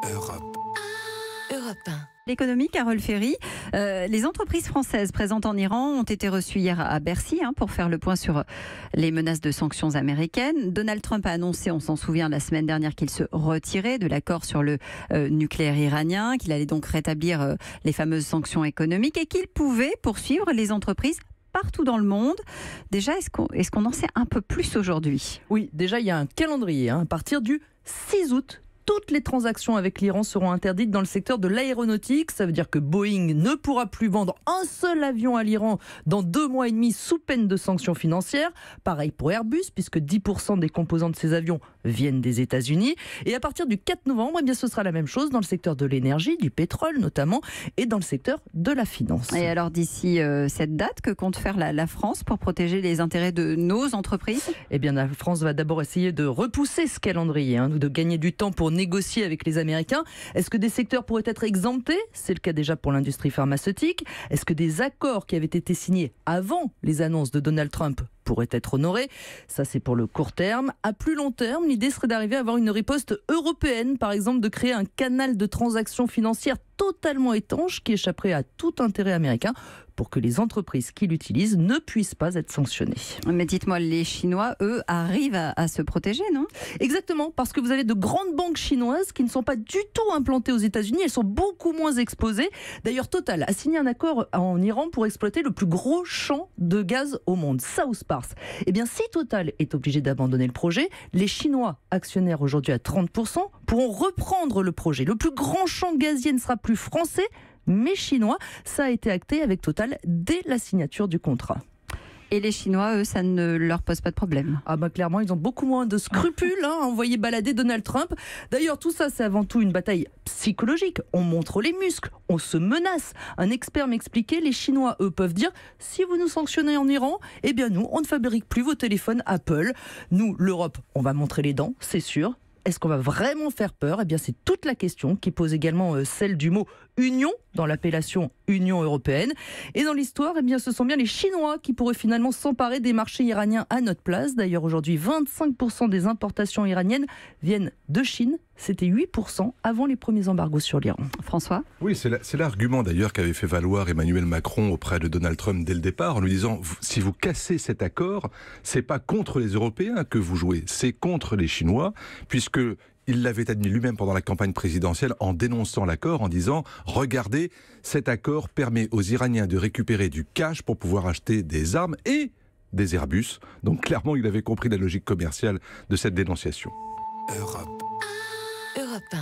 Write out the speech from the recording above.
Europe. Europe 1. L'économie, Carole Ferry. Les entreprises françaises présentes en Iran ont été reçues hier à Bercy pour faire le point sur les menaces de sanctions américaines. Donald Trump a annoncé, on s'en souvient, la semaine dernière qu'il se retirait de l'accord sur le nucléaire iranien, qu'il allait donc rétablir les fameuses sanctions économiques et qu'il pouvait poursuivre les entreprises partout dans le monde. Déjà, est-ce qu'on en sait un peu plus aujourd'hui ? Oui, déjà, il y a un calendrier. À partir du 6 août, toutes les transactions avec l'Iran seront interdites dans le secteur de l'aéronautique. Ça veut dire que Boeing ne pourra plus vendre un seul avion à l'Iran dans 2 mois et demi sous peine de sanctions financières. Pareil pour Airbus, puisque 10% des composants de ces avions viennent des États-Unis. Et à partir du 4 novembre, ce sera la même chose dans le secteur de l'énergie, du pétrole notamment, et dans le secteur de la finance. Et alors d'ici cette date, que compte faire la France pour protéger les intérêts de nos entreprises ? La France va d'abord essayer de repousser ce calendrier, de gagner du temps pour négocier avec les Américains. Est-ce que des secteurs pourraient être exemptés ? C'est le cas déjà pour l'industrie pharmaceutique. Est-ce que des accords qui avaient été signés avant les annonces de Donald Trump pourraient être honorés? Ça, c'est pour le court terme. À plus long terme, l'idée serait d'arriver à avoir une riposte européenne, par exemple de créer un canal de transactions financières totalement étanche qui échapperait à tout intérêt américain pour que les entreprises qui l'utilisent ne puissent pas être sanctionnées. Mais dites-moi, les Chinois, eux, arrivent à se protéger, non ? Exactement, parce que vous avez de grandes banques chinoises qui ne sont pas du tout implantées aux États-Unis, elles sont beaucoup moins exposées. D'ailleurs, Total a signé un accord en Iran pour exploiter le plus gros champ de gaz au monde, South Pars. Si Total est obligé d'abandonner le projet, les Chinois, actionnaires aujourd'hui à 30%, pourront reprendre le projet. Le plus grand champ gazier ne sera plus français, mais chinois. Ça a été acté avec Total dès la signature du contrat. Et les Chinois, eux, ça ne leur pose pas de problème. Clairement, ils ont beaucoup moins de scrupules à envoyer balader Donald Trump. D'ailleurs, tout ça, c'est avant tout une bataille psychologique. On montre les muscles, on se menace. Un expert m'expliquait, les Chinois, eux, peuvent dire « Si vous nous sanctionnez en Iran, nous, on ne fabrique plus vos téléphones Apple. Nous, l'Europe, on va montrer les dents, c'est sûr. » Est-ce qu'on va vraiment faire peur ? C'est toute la question qui pose également celle du mot Union dans l'appellation Union européenne. Et dans l'histoire, ce sont bien les Chinois qui pourraient finalement s'emparer des marchés iraniens à notre place. D'ailleurs, aujourd'hui, 25% des importations iraniennes viennent de Chine. C'était 8% avant les premiers embargos sur l'Iran. François ? Oui, c'est l'argument d'ailleurs qu'avait fait valoir Emmanuel Macron auprès de Donald Trump dès le départ, en lui disant si vous cassez cet accord, c'est pas contre les Européens que vous jouez, c'est contre les Chinois, puisque il l'avait admis lui-même pendant la campagne présidentielle en dénonçant l'accord, en disant « Regardez, cet accord permet aux Iraniens de récupérer du cash pour pouvoir acheter des armes et des Airbus. » Donc clairement, il avait compris la logique commerciale de cette dénonciation. Europe 1.